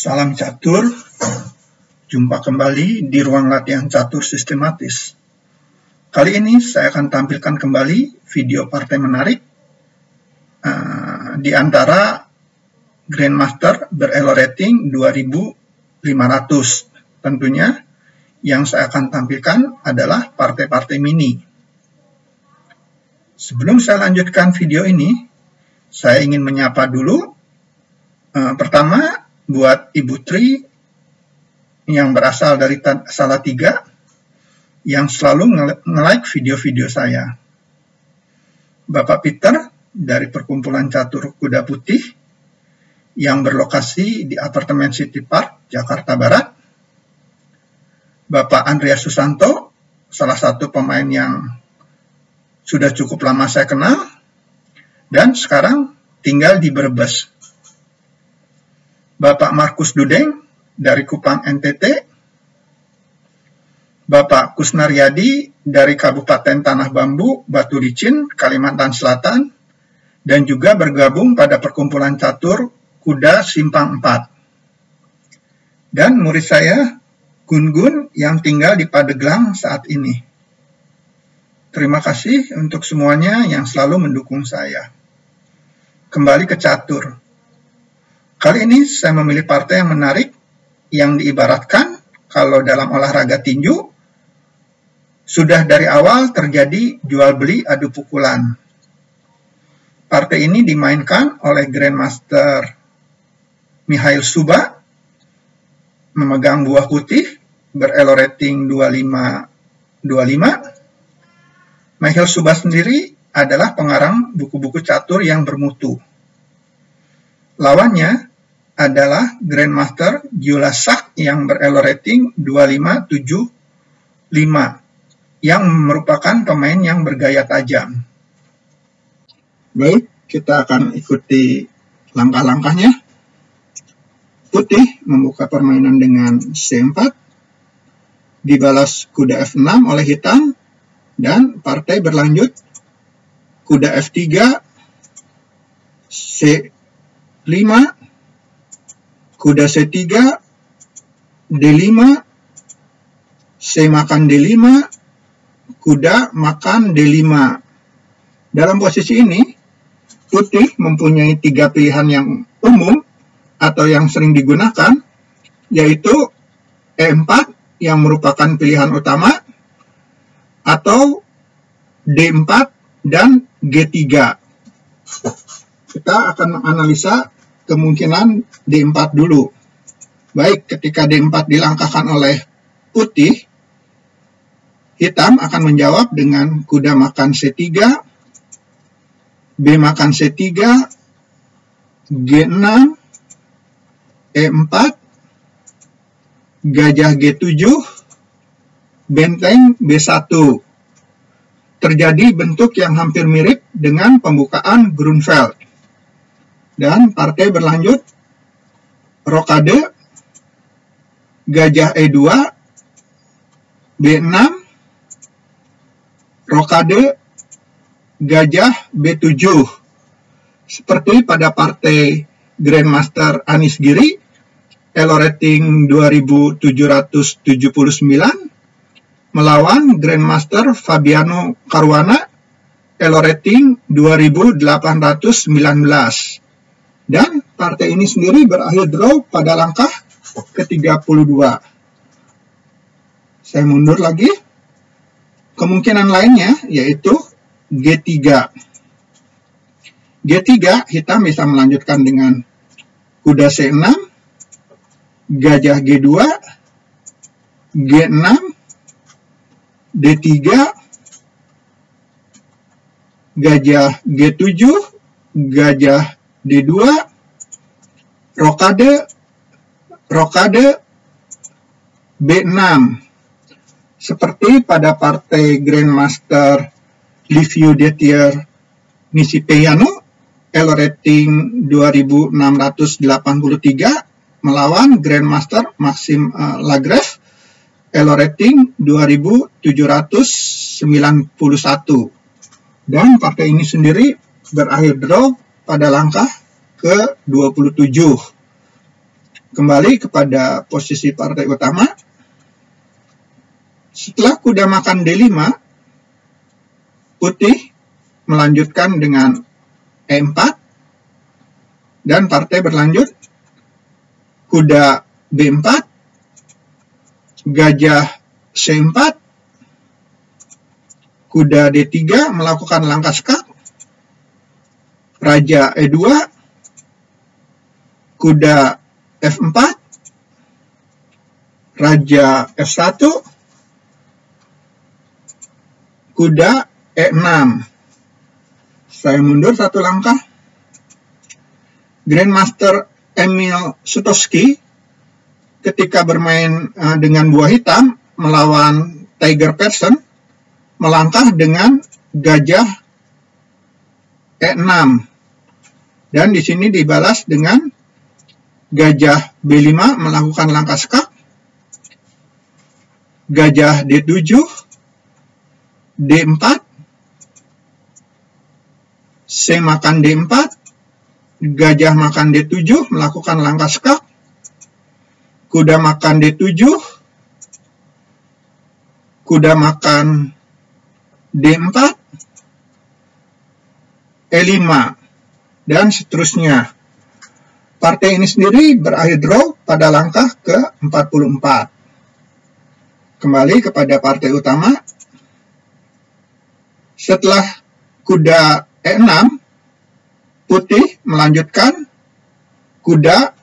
Salam catur, jumpa kembali di ruang latihan catur sistematis. Kali ini saya akan tampilkan kembali video partai menarik di antara Grandmaster berelo rating 2500. Tentunya yang saya akan tampilkan adalah partai-partai mini. Sebelum saya lanjutkan video ini, saya ingin menyapa dulu. Pertama, buat Ibu Tri yang berasal dari Salatiga yang selalu nge-like video-video saya. Bapak Peter dari Perkumpulan Catur Kuda Putih yang berlokasi di Apartemen City Park, Jakarta Barat. Bapak Andreas Susanto, salah satu pemain yang sudah cukup lama saya kenal dan sekarang tinggal di Brebes. Bapak Markus Dudeng dari Kupang NTT, Bapak Kusnaryadi dari Kabupaten Tanah Bambu, Batu Licin, Kalimantan Selatan, dan juga bergabung pada Perkumpulan Catur Kuda Simpang 4. Dan murid saya, Gun-Gun, yang tinggal di Padeglang saat ini. Terima kasih untuk semuanya yang selalu mendukung saya. Kembali ke catur. Kali ini saya memilih partai yang menarik, yang diibaratkan kalau dalam olahraga tinju, sudah dari awal terjadi jual beli adu pukulan. Partai ini dimainkan oleh Grandmaster Mihail Suba, memegang buah putih, berelo rating 25. Mihail Suba sendiri adalah pengarang buku-buku catur yang bermutu. Lawannya adalah Grandmaster Gyula-Sak yang berelo rating 2575 yang merupakan pemain yang bergaya tajam. Baik, kita akan ikuti langkah-langkahnya. Putih membuka permainan dengan C4, dibalas kuda F6 oleh hitam, dan partai berlanjut kuda F3, C5, kuda C3, D5, C makan D5, kuda makan D5. Dalam posisi ini, putih mempunyai 3 pilihan yang umum atau yang sering digunakan, yaitu E4 yang merupakan pilihan utama, atau D4 dan G3. Kita akan menganalisa kemungkinan D4 dulu. Baik, ketika D4 dilangkahkan oleh putih, hitam akan menjawab dengan kuda makan C3, B makan C3, G6, E4, gajah G7, benteng B1. Terjadi bentuk yang hampir mirip dengan pembukaan Grunfeld. Dan partai berlanjut rokade, gajah E2, B6, rokade, gajah B7. Seperti pada partai Grandmaster Anies Giri, elo rating 2779, melawan Grandmaster Fabiano Caruana, elo rating 2819. Dan partai ini sendiri berakhir draw pada langkah ke-32. Saya mundur lagi. Kemungkinan lainnya yaitu G3. G3, hitam bisa melanjutkan dengan kuda C6, gajah G2, G6, D3, gajah G7, gajah D2, rokade, B6. Seperti pada partai Grandmaster Liviu Detier Nisipeyano, elo rating 2683, melawan Grandmaster Maxim Lagrave, elo rating 2791. Dan partai ini sendiri berakhir draw pada langkah ke-27. Kembali kepada posisi partai utama. Setelah kuda makan D5, putih melanjutkan dengan E4, dan partai berlanjut kuda B4, gajah C4, kuda D3 melakukan langkah skak, raja E2, kuda F4, raja F1, kuda E6. Saya mundur satu langkah. Grandmaster Emil Sutowski ketika bermain dengan buah hitam melawan Tiger Person melangkah dengan gajah E6, dan di sini dibalas dengan gajah B5 melakukan langkah skak, gajah D7, D4, C makan D4, gajah makan D7 melakukan langkah skak, kuda makan D7, kuda makan D4, E5, dan seterusnya. Partai ini sendiri berakhir draw pada langkah ke-44. Kembali kepada partai utama. Setelah kuda E6, putih melanjutkan kuda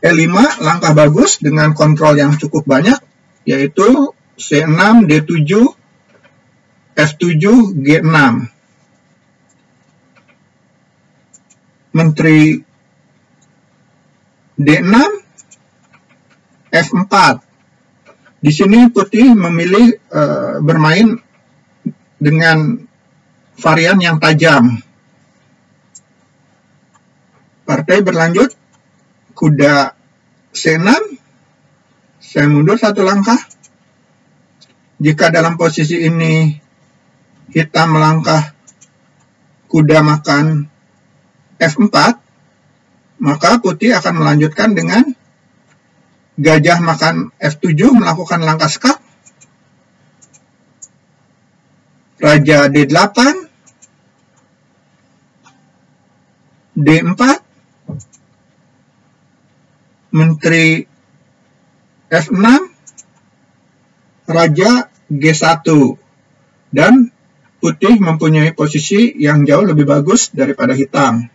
E5, langkah bagus dengan kontrol yang cukup banyak, yaitu C6, D7, F7, G6. Menteri D6, F4. Di sini putih memilih bermain dengan varian yang tajam. Partai berlanjut kuda C6. Saya mundur satu langkah. Jika dalam posisi ini hitam melangkah kuda makan F4, maka putih akan melanjutkan dengan gajah makan F7 melakukan langkah skak, raja D8, D4, menteri F6, raja G1, dan putih mempunyai posisi yang jauh lebih bagus daripada hitam.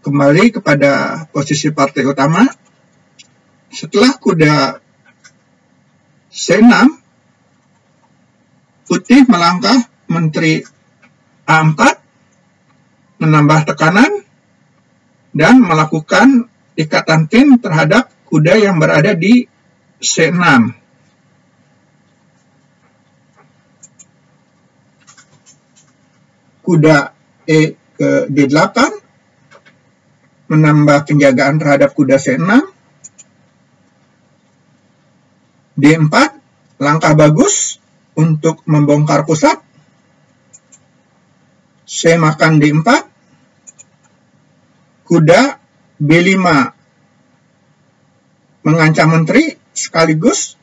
Kembali kepada posisi partai utama. Setelah kuda C6, putih melangkah menteri A4, menambah tekanan, dan melakukan ikatan pin terhadap kuda yang berada di C6. Kuda E ke D8, menambah penjagaan terhadap kuda C6. D4, langkah bagus untuk membongkar pusat. C makan D4, kuda B5 mengancam menteri sekaligus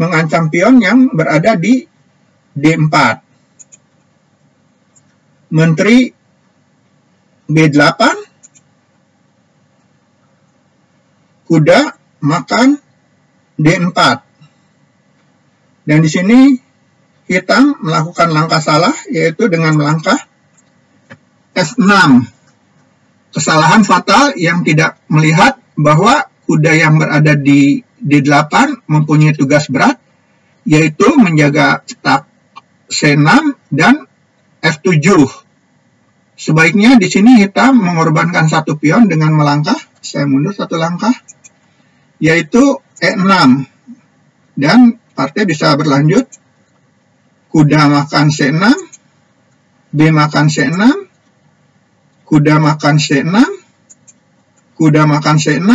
mengancam pion yang berada di D4. Menteri B8, kuda makan D4. Dan di sini hitam melakukan langkah salah, yaitu dengan melangkah F6. Kesalahan fatal yang tidak melihat bahwa kuda yang berada di D8 mempunyai tugas berat, yaitu menjaga cetak C6 dan F7. Sebaiknya di sini hitam mengorbankan satu pion dengan melangkah, saya mundur satu langkah, yaitu E6. Dan partai bisa berlanjut kuda makan C6, B makan C6, kuda makan C6, kuda makan C6,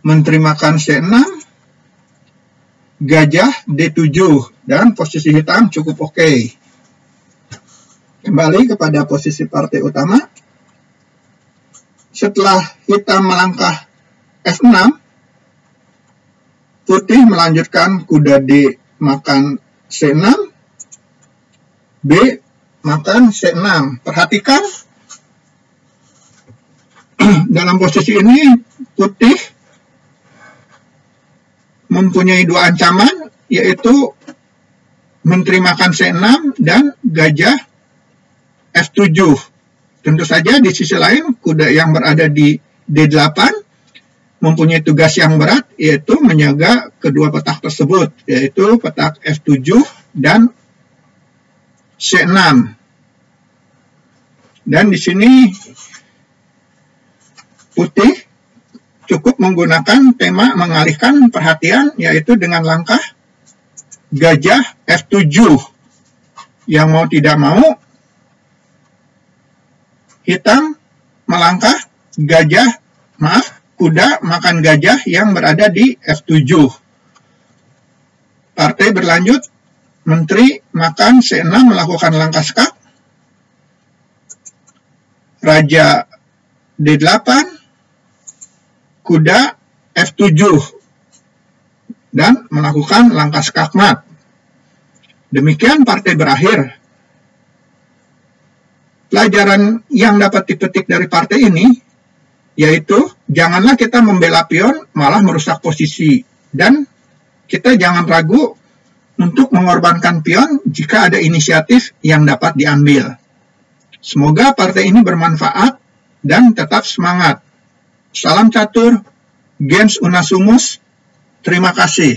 menteri makan C6, gajah D7, dan posisi hitam cukup oke. Kembali kepada posisi partai utama. Setelah hitam melangkah F6, putih melanjutkan kuda D makan C6, B makan C6. Perhatikan, dalam posisi ini putih mempunyai dua ancaman, yaitu menteri makan C6 dan gajah F7. Tentu saja di sisi lain, kuda yang berada di D8 mempunyai tugas yang berat, yaitu menjaga kedua petak tersebut, yaitu petak F7 dan C6. Dan di sini putih cukup menggunakan tema mengalihkan perhatian, yaitu dengan langkah gajah F7. Yang mau tidak mau, hitam melangkah kuda makan gajah yang berada di F7. Partai berlanjut, menteri makan C6 melakukan langkah skak, raja D8, kuda F7, dan melakukan langkah skak mat. Demikian partai berakhir. Pelajaran yang dapat dipetik dari partai ini, yaitu janganlah kita membela pion malah merusak posisi, dan kita jangan ragu untuk mengorbankan pion jika ada inisiatif yang dapat diambil. Semoga partai ini bermanfaat dan tetap semangat. Salam catur, gens unasumus, terima kasih.